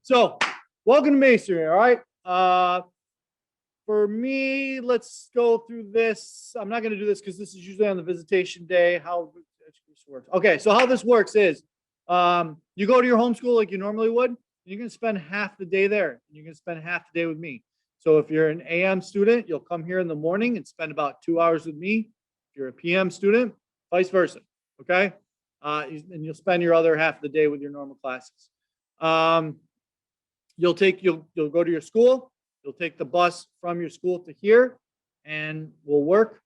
So welcome to Masonry. All right. For me, let's go through this. I'm not going to do this because this is usually on the visitation day. How this works. Okay. So how this works is you go to your homeschool like you normally would. You're going to spend half the day there. You're going to spend half the day with me. So if you're an AM student, you'll come here in the morning and spend about 2 hours with me. If you're a PM student, vice versa. Okay. And you'll spend your other half of the day with your normal classes. You'll go to your school. You'll take the bus from your school to here, and we'll work.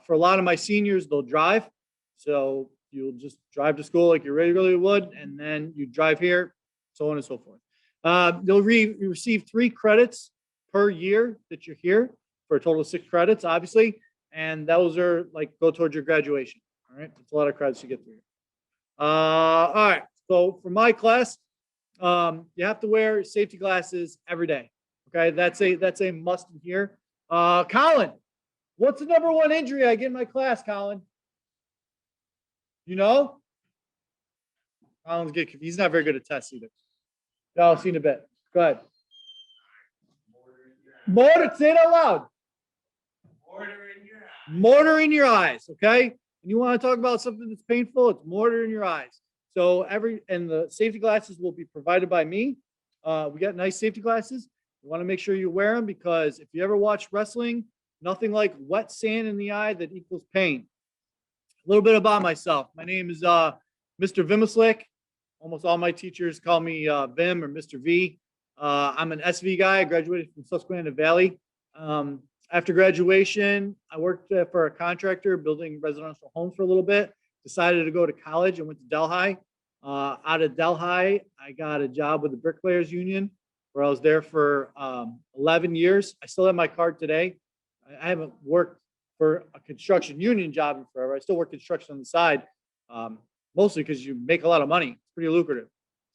For a lot of my seniors, they'll drive. So you'll just drive to school like you regularly would, and then you drive here, so on and so forth. You'll receive 3 credits per year that you're here, for a total of 6 credits, obviously. And those are like go towards your graduation. All right. That's a lot of credits you get through here. All right. So for my class, you have to wear safety glasses every day. Okay. That's a must in here. Colin, what's the #1 injury I get in my class, Colin? You know? Colin's good. He's not very good at tests either. I'll see in a bit. Go ahead. Mortar, say it out loud. Mortar in your eyes. Mortar in your eyes. Okay. And you want to talk about something that's painful, it's mortar in your eyes. So the safety glasses will be provided by me. We got nice safety glasses. You want to make sure you wear them, because if you ever watch wrestling, nothing like wet sand in the eye that equals pain. A little bit about myself. My name is Mr. Vimislik. Almost all my teachers call me Vim or Mr. V. I'm an SV guy. I graduated from Susquehanna Valley. After graduation, I worked for a contractor building residential homes for a little bit. Decided to go to college and went to Delhi. Out of Delhi, I got a job with the Bricklayers Union, where I was there for 11 years. I still have my card today. I haven't worked for a construction union job in forever. I still work construction on the side, mostly because you make a lot of money. It's pretty lucrative.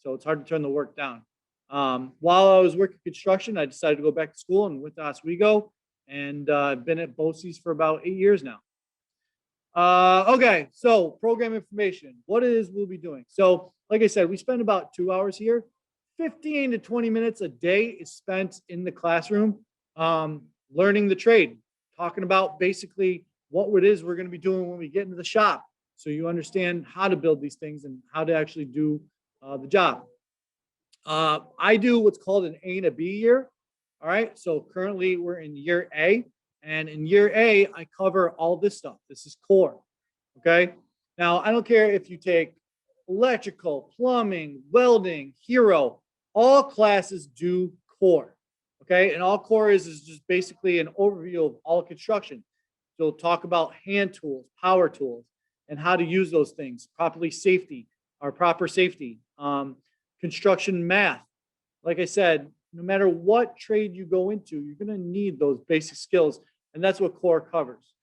So it's hard to turn the work down. While I was working construction, I decided to go back to school and went to Oswego. And I've been at BOCES for about 8 years now. Okay, so program information. What it is we'll be doing. So, like I said, we spend about 2 hours here. 15 to 20 minutes a day is spent in the classroom, learning the trade, talking about basically what it is we're going to be doing when we get into the shop, so you understand how to build these things and how to actually do the job. I do what's called an A and a B year. All right, so currently we're in year A, and in year A, I cover all this stuff. This is core, okay? Now, I don't care if you take electrical, plumbing, welding, hero, all classes do core, okay? And all core is just basically an overview of all construction. So we'll talk about hand tools, power tools, and how to use those things, proper safety, construction math. Like I said, no matter what trade you go into, you're going to need those basic skills, and that's what core covers.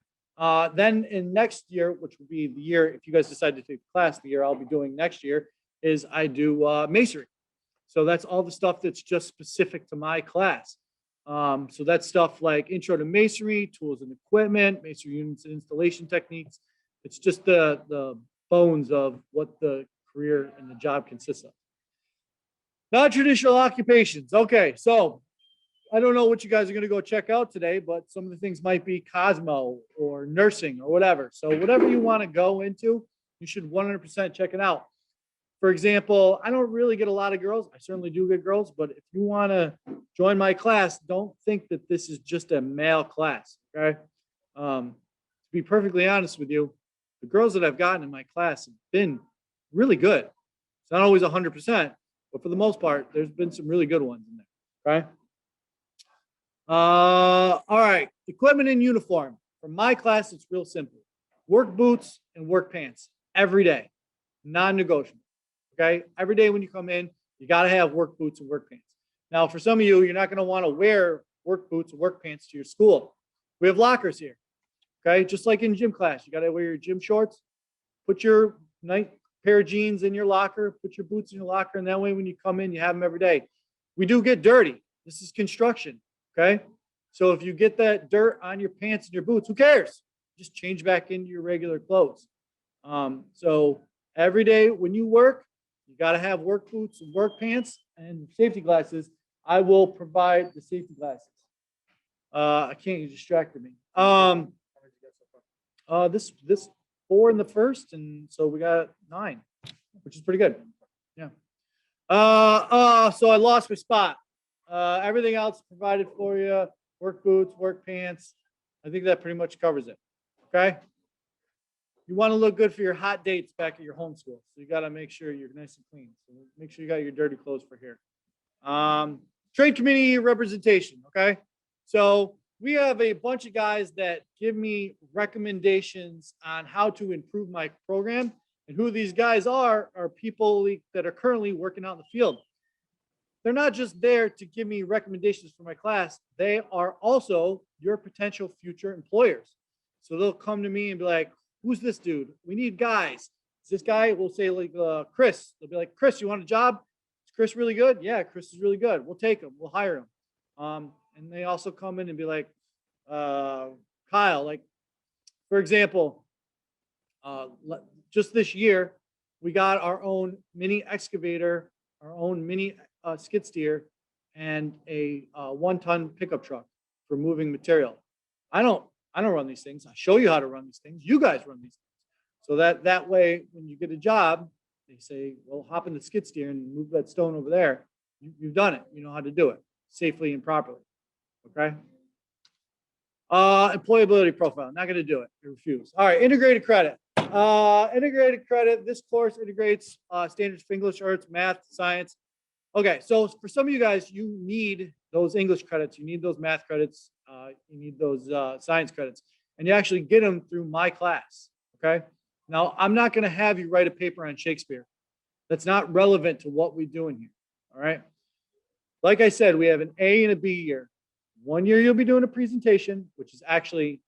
Then in next year, which will be the year, if you guys decide to take the class, the year I'll be doing next year, is I do masonry. So that's all the stuff that's just specific to my class. So that's stuff like intro to masonry, tools and equipment, masonry units and installation techniques. It's just the bones of what the career and the job consists of. Non-traditional occupations. Okay, so I don't know what you guys are going to go check out today, but some of the things might be Cosmo or nursing or whatever. So whatever you want to go into, you should 100% check it out. For example, I don't really get a lot of girls. I certainly do get girls, but if you want to join my class, don't think that this is just a male class, okay? To be perfectly honest with you, the girls that I've gotten in my class have been really good. It's not always 100%. But for the most part, there's been some really good ones in there, okay? All right, equipment and uniform. For my class, it's real simple. Work boots and work pants every day, non-negotiable, okay? Every day when you come in, you got to have work boots and work pants. Now, for some of you, you're not going to want to wear work boots and work pants to your school. We have lockers here, okay? Just like in gym class, you got to wear your gym shorts, put your night pair of jeans in your locker, put your boots in your locker, and that way when you come in, you have them every day. We do get dirty. This is construction, okay? So if you get that dirt on your pants and your boots, who cares? Just change back into your regular clothes. So every day when you work, you got to have work boots and work pants and safety glasses. I will provide the safety glasses. I can't, you distracted me. This 4 in the first, and so we got 9, which is pretty good. Yeah. So I lost my spot. Everything else provided for you, work boots, work pants. I think that pretty much covers it. Okay. You want to look good for your hot dates back at your home school. So you got to make sure you're nice and clean. So make sure you got your dirty clothes for here. Trade committee representation. Okay. So we have a bunch of guys that give me recommendations on how to improve my program. And who these guys are people that are currently working out in the field. They're not just there to give me recommendations for my class. They are also your potential future employers. So they'll come to me and be like, who's this dude? We need guys. Is this guy? We'll say like Chris. They'll be like, Chris, you want a job? Is Chris really good? Yeah, Chris is really good. We'll take him. We'll hire him. And they also come in and be like, Kyle, like, for example, just this year, we got our own mini excavator, our own mini skid steer, and a 1-ton pickup truck for moving material. I don't run these things. I show you how to run these things. You guys run these things. So that way, when you get a job, they say, well, hop in the skid steer and move that stone over there. You've done it. You know how to do it safely and properly. Okay. Employability profile. Not going to do it. I refuse. All right. Integrated credit. Integrated credit. This course integrates standards for English, arts, math, science. Okay. So for some of you guys, you need those English credits. You need those math credits. You need those science credits. And you actually get them through my class. Okay. Now, I'm not going to have you write a paper on Shakespeare. That's not relevant to what we're doing here. All right. Like I said, we have an A and a B year. 1 year you'll be doing a presentation, which is actually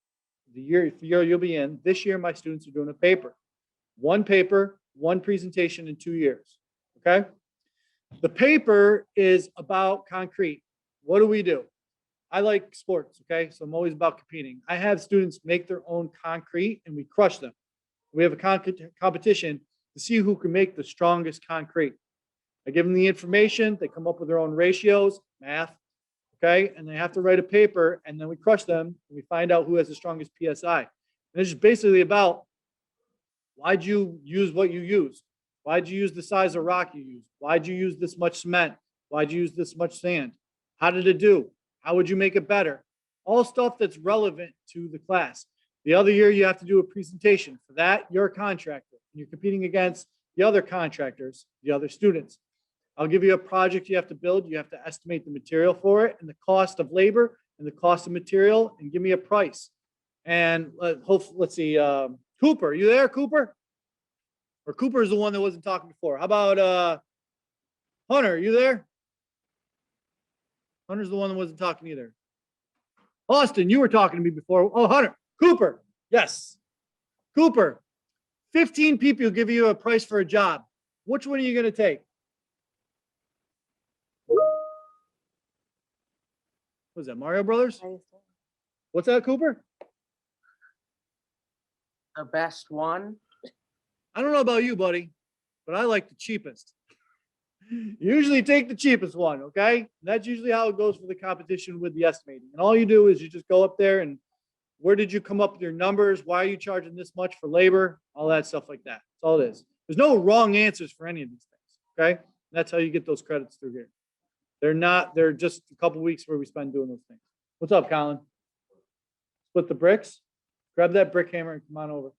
the year you'll be in. This year, my students are doing a paper. 1 paper, 1 presentation in 2 years. Okay. The paper is about concrete. What do? I like sports. Okay. So I'm always about competing. I have students make their own concrete and we crush them. We have a competition to see who can make the strongest concrete. I give them the information. They come up with their own ratios, math. Okay. And they have to write a paper and then we crush them and we find out who has the strongest PSI. And it's just basically about why'd you use what you used? Why'd you use the size of rock you used? Why'd you use this much cement? Why'd you use this much sand? How did it do? How would you make it better? All stuff that's relevant to the class. The other year, you have to do a presentation. For that, you're a contractor. You're competing against the other contractors, the other students. I'll give you a project you have to build. You have to estimate the material for it and the cost of labor and the cost of material and give me a price. And let's see, Cooper, you there, Cooper? Or Cooper is the one that wasn't talking before. How about Hunter, you there? Hunter's the one that wasn't talking either. Austin, you were talking to me before. Oh, Hunter, Cooper, yes. Cooper, 15 people give you a price for a job. Which one are you going to take? Was that Mario Brothers? What's that, Cooper? The best one. I don't know about you, buddy, but I like the cheapest. Usually take the cheapest one, okay? That's usually how it goes for the competition with the estimating. And all you do is you just go up there and where did you come up with your numbers? Why are you charging this much for labor? All that stuff like that. That's all it is. There's no wrong answers for any of these things, okay? That's how you get those credits through here. They're just a couple weeks where we spend doing those things. What's up, Colin? Split the bricks. Grab that brick hammer and come on over.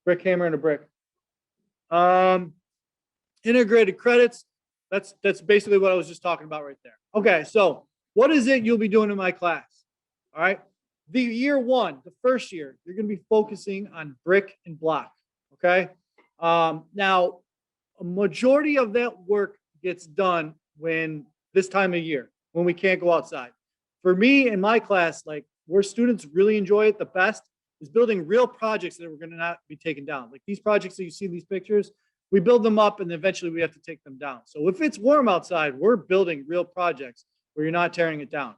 Brick hammer and a brick. Integrated credits. That's basically what I was just talking about right there. Okay, so what is it you'll be doing in my class? All right. The year 1, the first year, you're going to be focusing on brick and block. Okay. Now, a majority of that work gets done when this time of year, when we can't go outside. For me in my class, like where students really enjoy it the best is building real projects that we're going to not be taken down. Like these projects that you see in these pictures, we build them up and eventually we have to take them down. So if it's warm outside, we're building real projects where you're not tearing it down.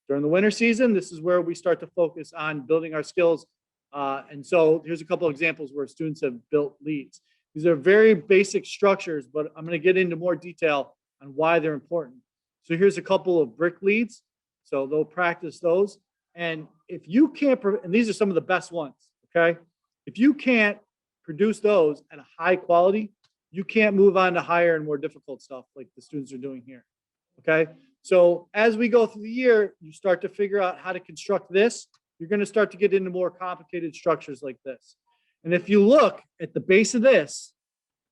During the winter season, this is where we start to focus on building our skills. And so here's a couple of examples where students have built leads. These are very basic structures, but I'm going to get into more detail on why they're important. So here's a couple of brick leads. So they'll practice those. And if you can't, and these are some of the best ones, okay? If you can't produce those at a high quality, you can't move on to higher and more difficult stuff like the students are doing here, okay? So as we go through the year, you start to figure out how to construct this. You're going to start to get into more complicated structures like this. And if you look at the base of this,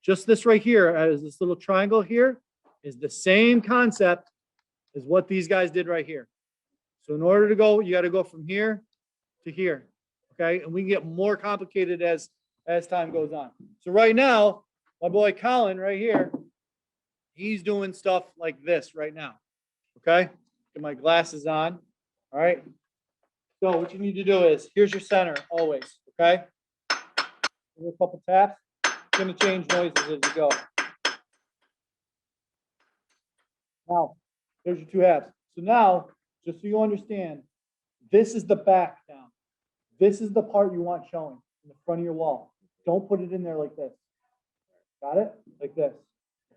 just this right here, as this little triangle here, is the same concept as what these guys did right here. So in order to go, you got to go from here to here, okay? And we can get more complicated as time goes on. So right now, my boy Colin right here, he's doing stuff like this right now, okay? Get my glasses on, all right? So what you need to do is, here's your center always, okay? Give it a couple taps. It's going to change noises as you go. Now, there's your two halves. So now, just so you understand, this is the back down. This is the part you want showing in the front of your wall. Don't put it in there like this. Got it? Like this.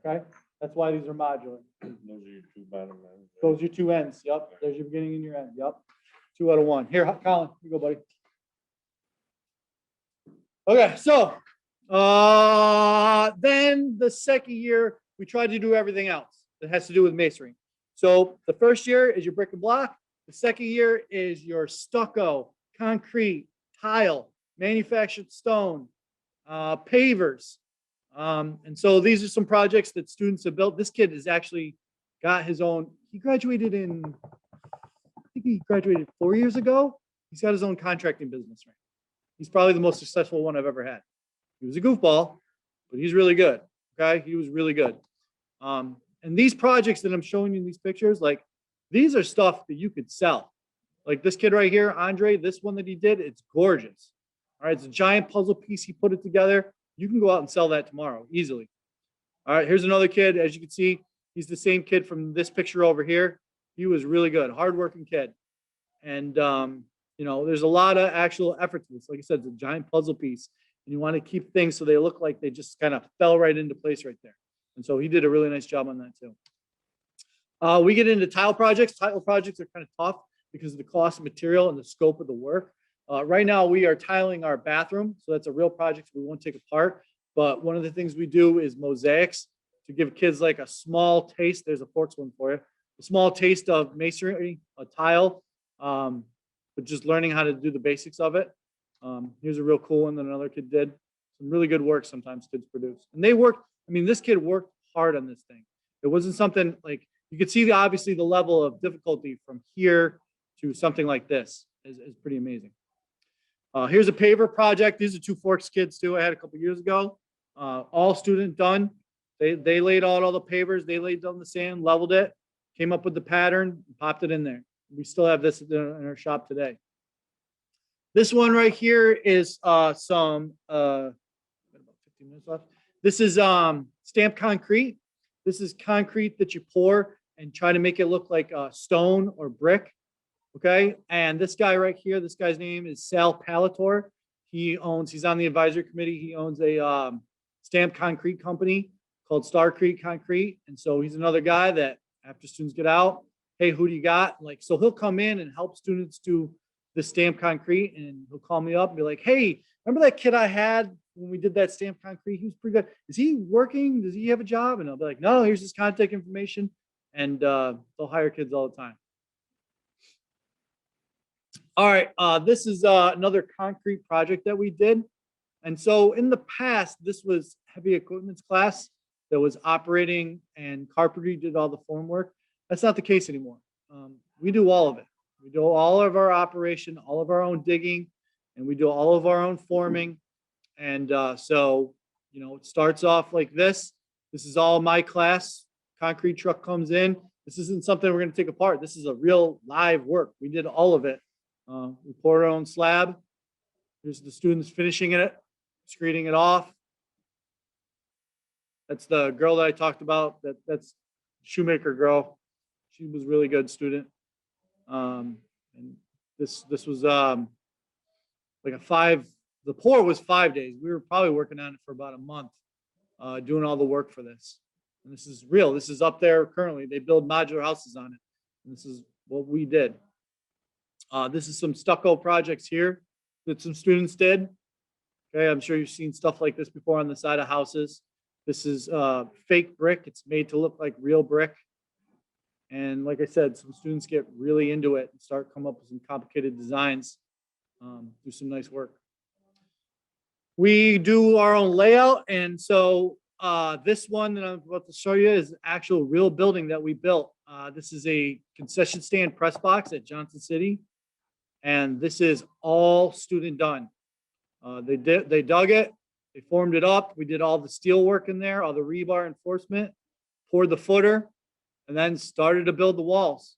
Okay? That's why these are modular. Those are your two bottom ends. Those are your two ends. Yep. There's your beginning and your end. Yep. 2 out of 1. Here, Colin, you go, buddy. Okay, so then the second year, we tried to do everything else that has to do with masonry. So the first year is your brick and block. The second year is your stucco, concrete, tile, manufactured stone, pavers. And so these are some projects that students have built. This kid has actually got his own, he graduated in, I think he graduated 4 years ago. He's got his own contracting business, right? He's probably the most successful one I've ever had. He was a goofball, but he's really good. Okay, he was really good. And these projects that I'm showing you in these pictures, like these are stuff that you could sell. Like this kid right here, Andre, this one that he did, it's gorgeous. All right, it's a giant puzzle piece. He put it together. You can go out and sell that tomorrow easily. All right, here's another kid. As you can see, he's the same kid from this picture over here. He was really good, hardworking kid. And you know, there's a lot of actual effort to this. Like I said, it's a giant puzzle piece, and you want to keep things so they look like they just kind of fell right into place right there. And so he did a really nice job on that too. We get into tile projects. Tile projects are kind of tough because of the cost of material and the scope of the work. Right now, we are tiling our bathroom, so that's a real project we won't take apart. But one of the things we do is mosaics to give kids like a small taste. There's a forks one for you. A small taste of masonry, a tile, but just learning how to do the basics of it. Here's a real cool one that another kid did. Some really good work sometimes kids produce. And they worked, I mean, this kid worked hard on this thing. It wasn't something like, you could see obviously the level of difficulty from here to something like this is pretty amazing. Here's a paver project. These are 2 Forks kids too I had a couple years ago. All student done. They laid out all the pavers. They laid down the sand, leveled it, came up with the pattern, popped it in there. We still have this in our shop today. This one right here is about 15 minutes left. This is stamped concrete. This is concrete that you pour and try to make it look like stone or brick. Okay. And this guy right here, this guy's name is Sal Palator. He's on the advisory committee. He owns a stamped concrete company called Star Creek Concrete. And so he's another guy that after students get out, hey, who do you got? Like, so he'll come in and help students do the stamped concrete, and he'll call me up and be like, hey, remember that kid I had when we did that stamped concrete? He was pretty good. Is he working? Does he have a job? And I'll be like, no, here's his contact information. And they'll hire kids all the time. All right, this is another concrete project that we did. And so in the past, this was heavy equipment class that was operating, and carpentry did all the form work. That's not the case anymore. We do all of it. We do all of our operation, all of our own digging, and we do all of our own forming. And so, you know, it starts off like this. This is all my class. Concrete truck comes in. This isn't something we're going to take apart. This is a real live work. We did all of it. We poured our own slab. Here's the students finishing it, screening it off. That's the girl that I talked about. That's shoemaker girl. She was really good student. And this was like the pour was 5 days. We were probably working on it for about a month. doing all the work for this. And this is real. This is up there currently. They build modular houses on it. And this is what we did. This is some stucco projects here that some students did. Okay, I'm sure you've seen stuff like this before on the side of houses. This is fake brick. It's made to look like real brick. And like I said, some students get really into it and start coming up with some complicated designs, do some nice work. We do our own layout. And so this one that I'm about to show you is actual real building that we built. This is a concession stand press box at Johnson City. And this is all student done. They dug it, they formed it up. We did all the steel work in there, all the rebar enforcement, poured the footer, and then started to build the walls.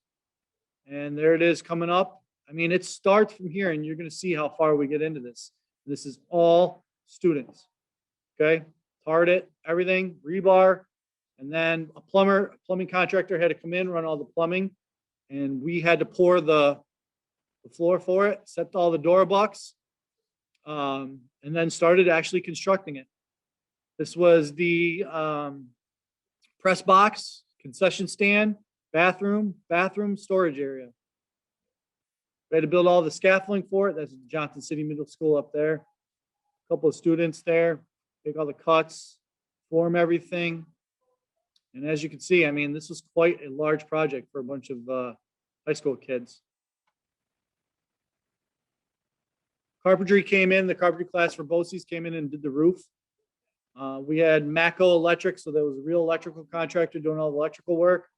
And there it is coming up. I mean, it starts from here and you're going to see how far we get into this. This is all students. Okay. Tarred it, everything, rebar. And then a plumbing contractor had to come in, run all the plumbing. And we had to pour the floor for it, set all the door bucks, and then started actually constructing it. This was the press box, concession stand, bathroom, storage area. We had to build all the scaffolding for it. That's Johnson City Middle School up there. A couple of students there, take all the cuts, form everything. And as you can see, I mean, this was quite a large project for a bunch of high school kids. Carpentry came in, the carpentry class for BOCES came in and did the roof. We had Mako Electric, so there was a real electrical contractor doing all the electrical work.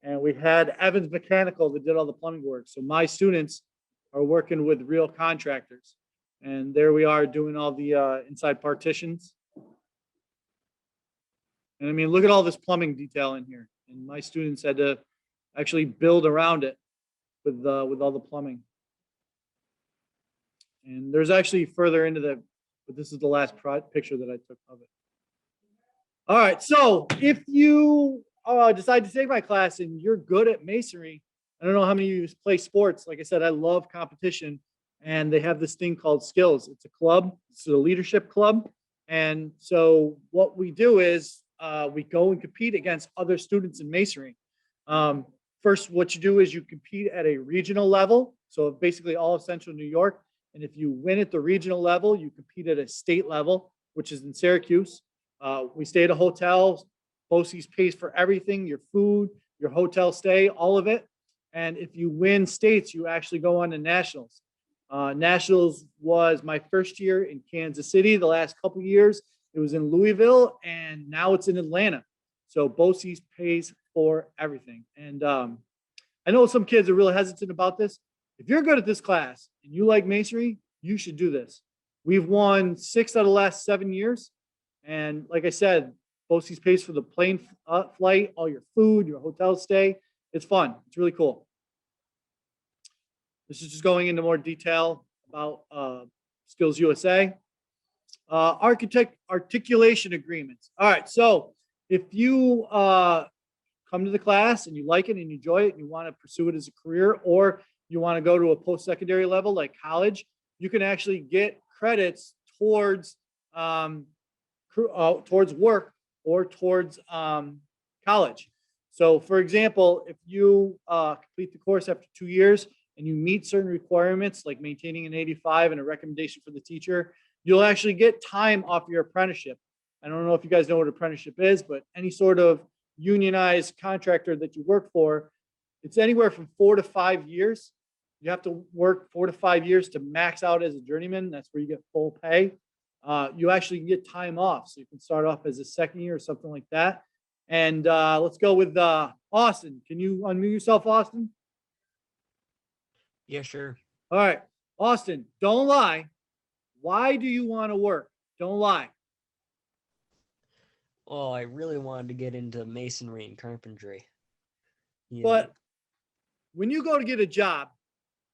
And we had Evans Mechanical that did all the plumbing work. So my students are working with real contractors. And there we are doing all the inside partitions. And I mean, look at all this plumbing detail in here. And my students had to actually build around it with all the plumbing. And there's actually further into the, but this is the last picture that I took of it. All right, so if you decide to take my class and you're good at masonry, I don't know how many of you play sports. Like I said, I love competition, and they have this thing called skills. It's a club, it's a leadership club. And so what we do is we go and compete against other students in masonry. First, what you do is you compete at a regional level. So basically all of Central New York. And if you win at the regional level, you compete at a state level, which is in Syracuse. We stay at a hotel. BOCES pays for everything, your food, your hotel stay, all of it. And if you win states, you actually go on to nationals. Nationals was my first year in Kansas City. The last couple of years, it was in Louisville, and now it's in Atlanta. So BOCES pays for everything. And I know some kids are really hesitant about this. If you're good at this class and you like masonry, you should do this. We've won 6 out of the last 7 years. And like I said, BOCES pays for the plane flight, all your food, your hotel stay. It's fun. It's really cool. This is just going into more detail about Skills USA. Articulation agreements. All right. So if you come to the class and you like it and you enjoy it and you want to pursue it as a career, or you want to go to a post-secondary level like college, you can actually get credits towards work or towards college. So for example, if you complete the course after 2 years and you meet certain requirements like maintaining an 85 and a recommendation for the teacher, you'll actually get time off your apprenticeship. I don't know if you guys know what apprenticeship is, but any sort of unionized contractor that you work for, it's anywhere from 4 to 5 years. You have to work 4 to 5 years to max out as a journeyman. That's where you get full pay. You actually get time off. So you can start off as a second year or something like that. And let's go with Austin. Can you unmute yourself, Austin? Yeah, sure. All right. Austin, don't lie. Why do you want to work? Don't lie. Well, I really wanted to get into masonry and carpentry. You But know, when you go to get a job,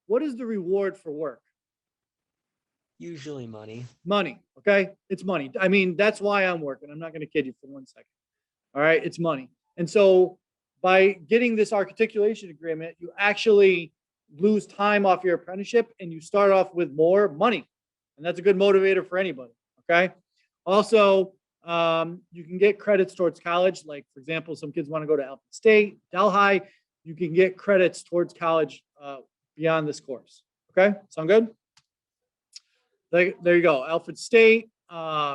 what is the reward for work? usually money. Money. Okay. It's money. I mean, that's why I'm working. I'm not going to kid you for 1 second. All right. It's money. And so by getting this articulation agreement, you actually lose time off your apprenticeship and you start off with more money. And that's a good motivator for anybody. Okay. Also, You can get credits towards college. Like, for example, some kids want to go to Alpha State, Delhi. You can get credits towards college beyond this course. Okay, sound good? There you go. Alfred State,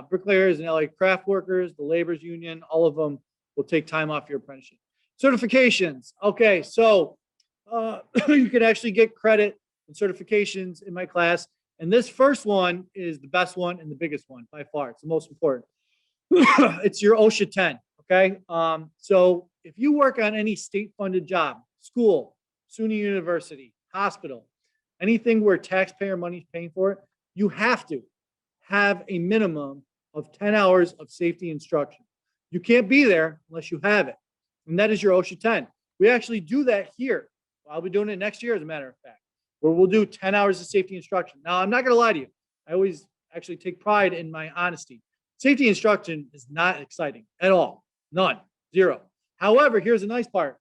bricklayers and LA craft workers, the laborers union, all of them will take time off your apprenticeship. Certifications. Okay, so you can actually get credit and certifications in my class. And this first one is the best one and the biggest one by far. It's the most important. It's your OSHA 10. Okay. So if you work on any state funded job, school, SUNY University, hospital, anything where taxpayer money is paying for it, you have to have a minimum of 10 hours of safety instruction. You can't be there unless you have it. And that is your OSHA 10. We actually do that here. I'll be doing it next year, as a matter of fact, where we'll do 10 hours of safety instruction. Now, I'm not going to lie to you. I always actually take pride in my honesty. Safety instruction is not exciting at all. None. Zero. However, here's the nice part.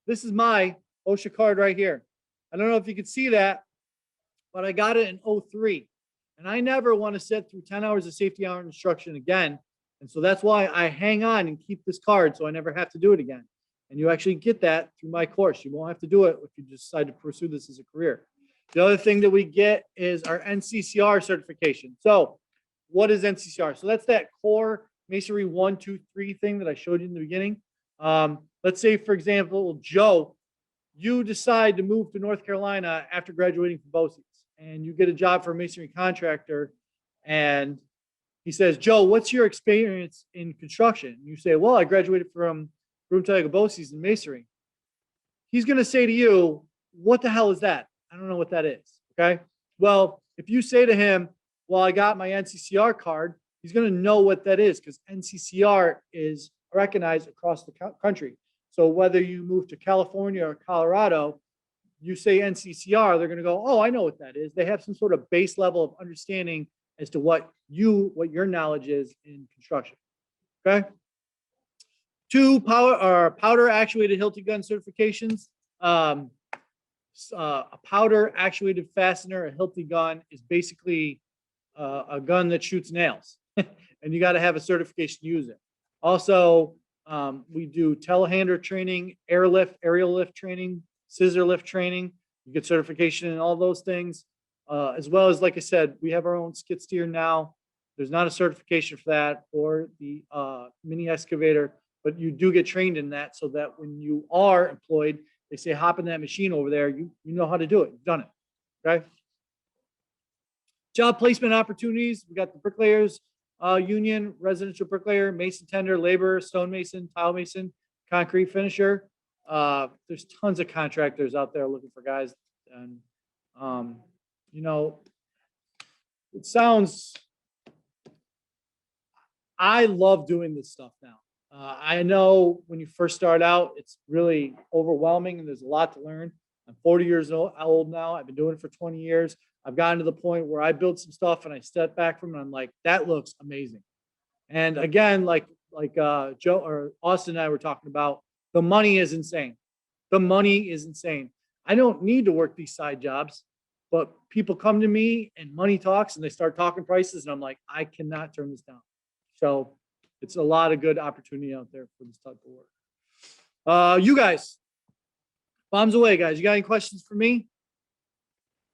This is my OSHA card right here. I don't know if you can see that, but I got it in 03. And I never want to sit through 10 hours of safety hour instruction again. And so that's why I hang on and keep this card so I never have to do it again. And you actually get that through my course. You won't have to do it if you decide to pursue this as a career. The other thing that we get is our NCCR certification. So what is NCCR? So that's that core masonry 1, 2, 3 thing that I showed you in the beginning. Let's say, for example, Joe, you decide to move to North Carolina after graduating from BOCES, and you get a job for a masonry contractor, and he says, Joe, what's your experience in construction? You say, well, I graduated from Broome-Tioga BOCES in masonry. He's going to say to you, what the hell is that? I don't know what that is. Okay. Well, if you say to him, well, I got my NCCR card, he's going to know what that is, because NCCR is recognized across the country. So whether you move to California or Colorado, you say NCCR, they're going to go, oh, I know what that is. They have some sort of base level of understanding as to what your knowledge is in construction. Okay. 2 powder actuated Hilti gun certifications. A powder actuated fastener, a Hilti gun, is basically a gun that shoots nails, and you got to have a certification to use it. Also, we do telehandler training, aerial lift training, scissor lift training. You get certification in all those things, as well as, like I said, we have our own skid steer now. There's not a certification for that, or the mini excavator, but you do get trained in that, so that when you are employed, they say, hop in that machine over there. You know how to do it. You've done it. Okay. Job placement opportunities. We got the bricklayers union, residential bricklayer, mason tender, laborer, stonemason, tile mason, concrete finisher. There's tons of contractors out there looking for guys. And, it sounds, I love doing this stuff now. I know when you first start out, it's really overwhelming and there's a lot to learn. I'm 40 years old now. I've been doing it for 20 years. I've gotten to the point where I build some stuff and I step back from it. And I'm like, that looks amazing. And again, like Joe or Austin and I were talking about, the money is insane. The money is insane. I don't need to work these side jobs, but people come to me and money talks and they start talking prices. And I'm like, I cannot turn this down. So it's a lot of good opportunity out there for this type of work. You guys, bombs away, guys. You got any questions for me?